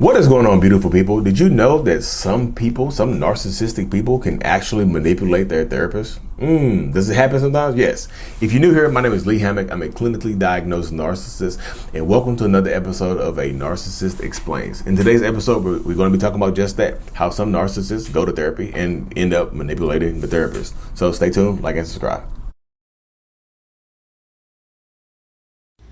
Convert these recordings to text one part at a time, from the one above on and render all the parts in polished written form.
What is going on, beautiful people? Did you know that some people, some narcissistic people, can actually manipulate their therapist? Does it happen sometimes? Yes. If you're new here, my name is Lee Hammock. I'm a clinically diagnosed narcissist, and welcome to another episode of A Narcissist Explains. In today's episode, we're going to be talking about just that, how some narcissists go to therapy and end up manipulating the therapist. So stay tuned, like and subscribe.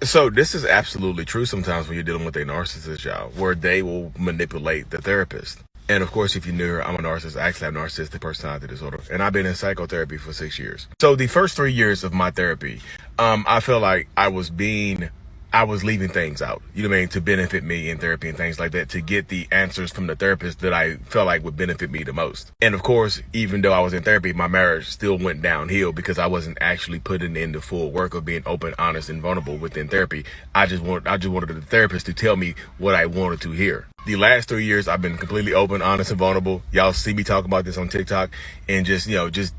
So this is absolutely true sometimes when you're dealing with a narcissist, y'all, where they will manipulate the therapist. And of course, if you're new, I'm a narcissist. I actually have narcissistic personality disorder, and I've been in psychotherapy for 6 years. So the first 3 years of my therapy, I feel like I was leaving things out, you know what I mean, to benefit me in therapy and things like that, to get the answers from the therapist that I felt like would benefit me the most. And of course, even though I was in therapy, my marriage still went downhill because I wasn't actually putting in the full work of being open, honest, and vulnerable within therapy. I just wanted the therapist to tell me what I wanted to hear. The last 3 years, I've been completely open, honest, and vulnerable. Y'all see me talk about this on TikTok, and just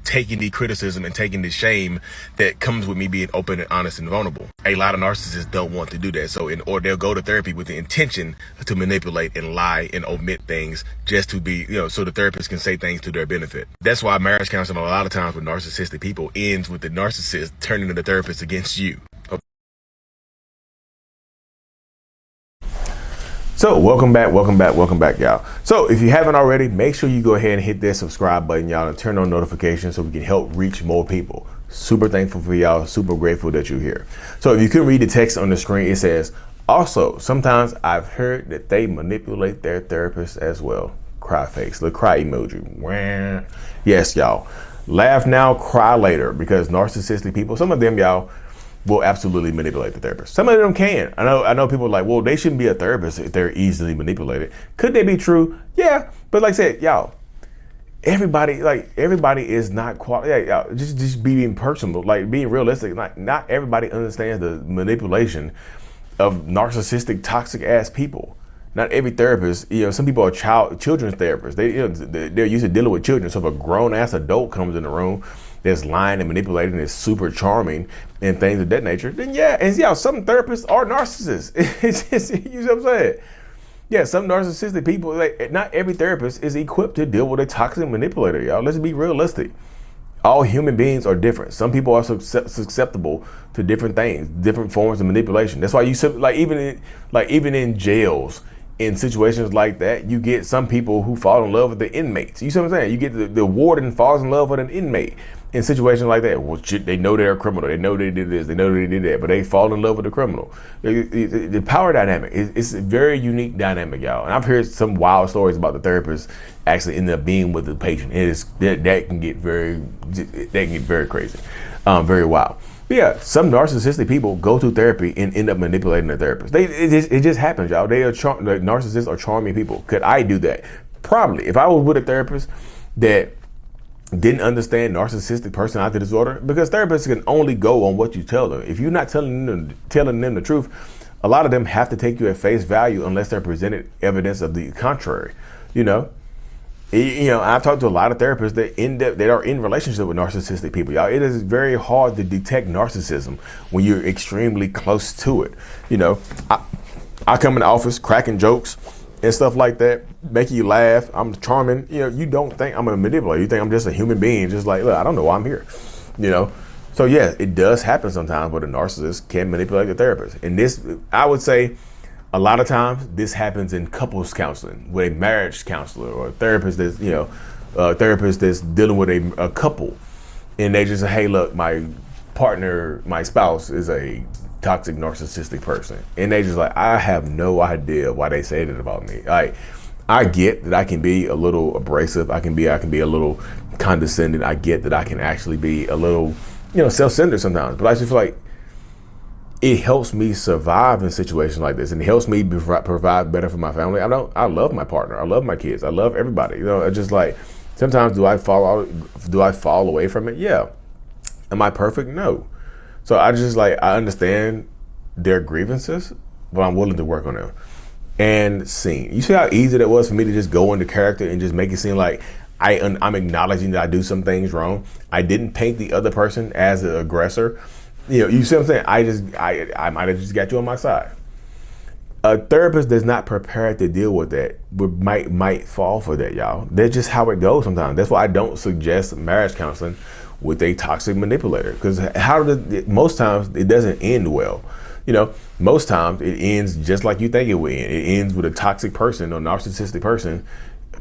taking the criticism and taking the shame that comes with me being open and honest and vulnerable. A lot of narcissists don't want to do that. Or they'll go to therapy with the intention to manipulate and lie and omit things just to be, so the therapist can say things to their benefit. That's why marriage counseling a lot of times with narcissistic people ends with the narcissist turning the therapist against you. So welcome back, y'all. So if you haven't already, make sure you go ahead and hit that subscribe button, y'all, and turn on notifications so we can help reach more people. Super thankful for y'all, super grateful that you're here. So if you couldn't read the text on the screen, it says, also, sometimes I've heard that they manipulate their therapist as well. Cry face, the cry emoji. Wah. Yes, y'all. Laugh now, cry later, because narcissistic people, some of them, y'all, will absolutely manipulate the therapist. Some of them can. I know people are like, well, they shouldn't be a therapist if they're easily manipulated. Could they be true? Yeah. But like I said, y'all, everybody is not quality. Yeah, y'all, just being personal, like being realistic. Like not everybody understands the manipulation of narcissistic, toxic ass people. Not every therapist, some people are children's therapists. They're used to dealing with children. So if a grown ass adult comes in the room that's lying and manipulating, is super charming and things of that nature, then some therapists are narcissists. It's just, you know what I'm saying? Yeah, some narcissistic people, not every therapist is equipped to deal with a toxic manipulator, y'all. Let's be realistic. All human beings are different. Some people are susceptible to different things, different forms of manipulation. That's why even in jails, in situations like that, you get some people who fall in love with the inmates. You see what I'm saying? You get the warden falls in love with an inmate in situations like that. Well, they know they're a criminal. They know they did this. They know they did that. But they fall in love with the criminal. The power dynamic is a very unique dynamic, y'all. And I've heard some wild stories about the therapist actually end up being with the patient. That can get very crazy, very wild. But yeah, some narcissistic people go to therapy and end up manipulating their therapist. It just happens, y'all. Narcissists are charming people. Could I do that? Probably. If I was with a therapist that didn't understand narcissistic personality disorder, because therapists can only go on what you tell them. If you're not telling them the truth, a lot of them have to take you at face value unless they're presented evidence of the contrary. I've talked to a lot of therapists that are in relationship with narcissistic people. Y'all, it is very hard to detect narcissism when you're extremely close to it. I come in the office cracking jokes and stuff like that, making you laugh. I'm charming. You don't think I'm a manipulator. You think I'm just a human being. Just like, look, I don't know why I'm here. So yeah, it does happen sometimes where the narcissist can manipulate the therapist. And this, I would say, a lot of times this happens in couples counseling with a marriage counselor or a therapist that's dealing with a couple, and they just say, hey, look, my partner, my spouse is a toxic narcissistic person, and they just like, I have no idea why they say that about me. I get that I can be a little abrasive. I can be a little condescending. I get that I can actually be a little, self-centered sometimes, but I just feel like it helps me survive in situations like this, and it helps me provide better for my family. I love my partner. I love my kids. I love everybody. It's just like, sometimes do I fall away from it? Yeah. Am I perfect? No. So I understand their grievances, but I'm willing to work on them. And scene. You see how easy that was for me to just go into character and just make it seem like I'm acknowledging that I do some things wrong. I didn't paint the other person as the aggressor. You see what I'm saying? I might have just got you on my side. A therapist that's not prepared to deal with that might fall for that, y'all. That's just how it goes sometimes. That's why I don't suggest marriage counseling with a toxic manipulator, because most times it doesn't end well. You know, most times it ends just like you think it would end. It ends with a toxic person or narcissistic person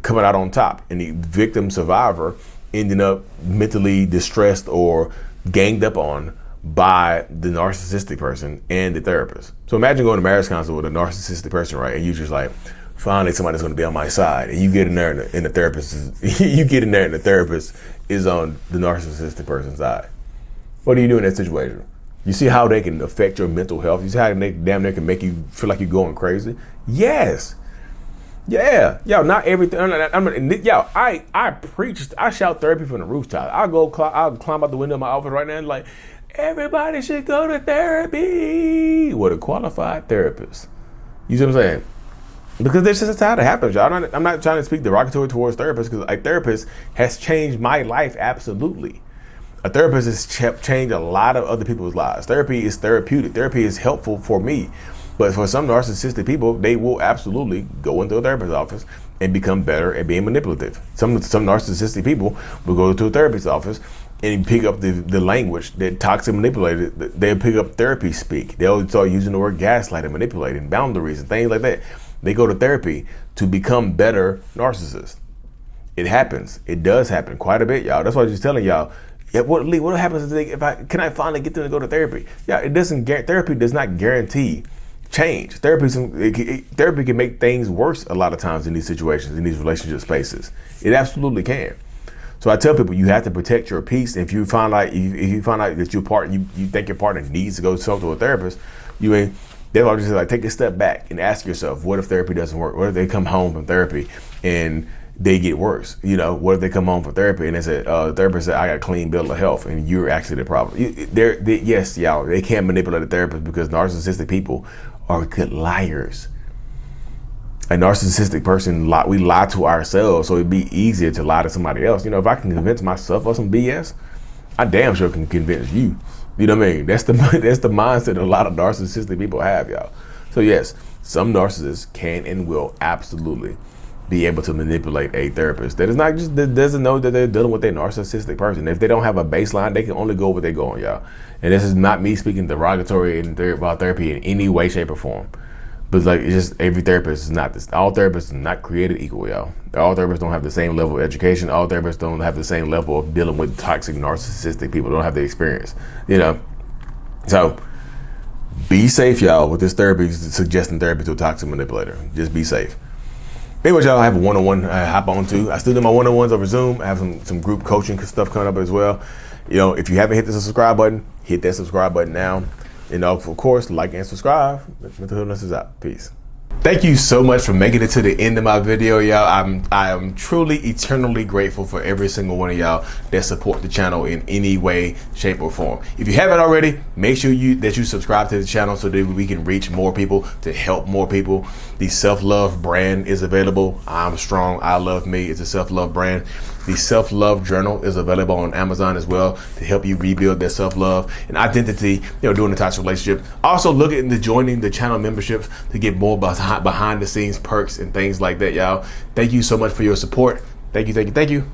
coming out on top, and the victim survivor ending up mentally distressed or ganged up on by the narcissistic person and the therapist. So imagine going to marriage counseling with a narcissistic person, right? And you just like, finally somebody's going to be on my side, and you get in there and the therapist is, you get in there and the therapist is on the narcissistic person's side. What do you do in that situation? You see how they can affect your mental health? You see how they damn near can make you feel like you're going crazy? Yes. Yeah, yo, not everything. I preach, I shout therapy from the rooftop. I'll climb out the window of my office right now and like, everybody should go to therapy with a qualified therapist. You see what I'm saying? Because this is how it happens, y'all. I'm not trying to speak derogatory towards therapists, because a therapist has changed my life absolutely. A therapist has changed a lot of other people's lives. Therapy is therapeutic. Therapy is helpful for me. But for some narcissistic people, they will absolutely go into a therapist's office and become better at being manipulative. Some narcissistic people will go to a therapist's office and pick up the language that toxic manipulated. They'll pick up therapy speak. They'll start using the word gaslighting, manipulating, boundaries, and things like that. They go to therapy to become better narcissists. It happens. It does happen quite a bit, y'all. That's why I was just telling y'all. Yeah, what happens if can I finally get them to go to therapy? Yeah, therapy does not guarantee change. Therapy can make things worse a lot of times in these situations, in these relationship spaces. It absolutely can. So I tell people, you have to protect your peace. If you find out that you think your partner needs to go talk to a therapist, that's why I just say, like, take a step back and ask yourself, what if therapy doesn't work? What if they come home from therapy and they get worse? You know, what if they come home from therapy and they say, the therapist said, I got a clean bill of health, and you're actually the problem. Yes, y'all, they can't manipulate a therapist, because narcissistic people are good liars. A narcissistic person, we lie to ourselves, so it'd be easier to lie to somebody else. You know, if I can convince myself of some BS, I damn sure can convince you. You know what I mean? That's the mindset a lot of narcissistic people have, y'all. So yes, some narcissists can and will absolutely be able to manipulate a therapist that doesn't know that they're dealing with a narcissistic person. If they don't have a baseline, they can only go where they're going, y'all. And this is not me speaking derogatory about therapy in any way, shape, or form. But like, it's just every therapist is not this. All therapists are not created equal, y'all. All therapists don't have the same level of education. All therapists don't have the same level of dealing with toxic narcissistic people. They don't have the experience, you know. So be safe, y'all, with this therapy, suggesting therapy to a toxic manipulator. Just be safe. Anyway, y'all, I have a one-on-one I hop on to. I still do my one-on-ones over Zoom. I have some group coaching stuff coming up as well. You know, if you haven't hit the subscribe button, hit that subscribe button now. And of course, like and subscribe. Mental Healness is out. Peace. Thank you so much for making it to the end of my video, y'all. I am truly eternally grateful for every single one of y'all that support the channel in any way, shape, or form. If you haven't already, make sure that you subscribe to the channel so that we can reach more people, to help more people. The self-love brand is available. I'm strong. I love me. It's a self-love brand. The self-love journal is available on Amazon as well to help you rebuild that self-love and identity, during the toxic relationship. Also, look into joining the channel memberships to get more behind the scenes perks and things like that, y'all. Thank you so much for your support. Thank you.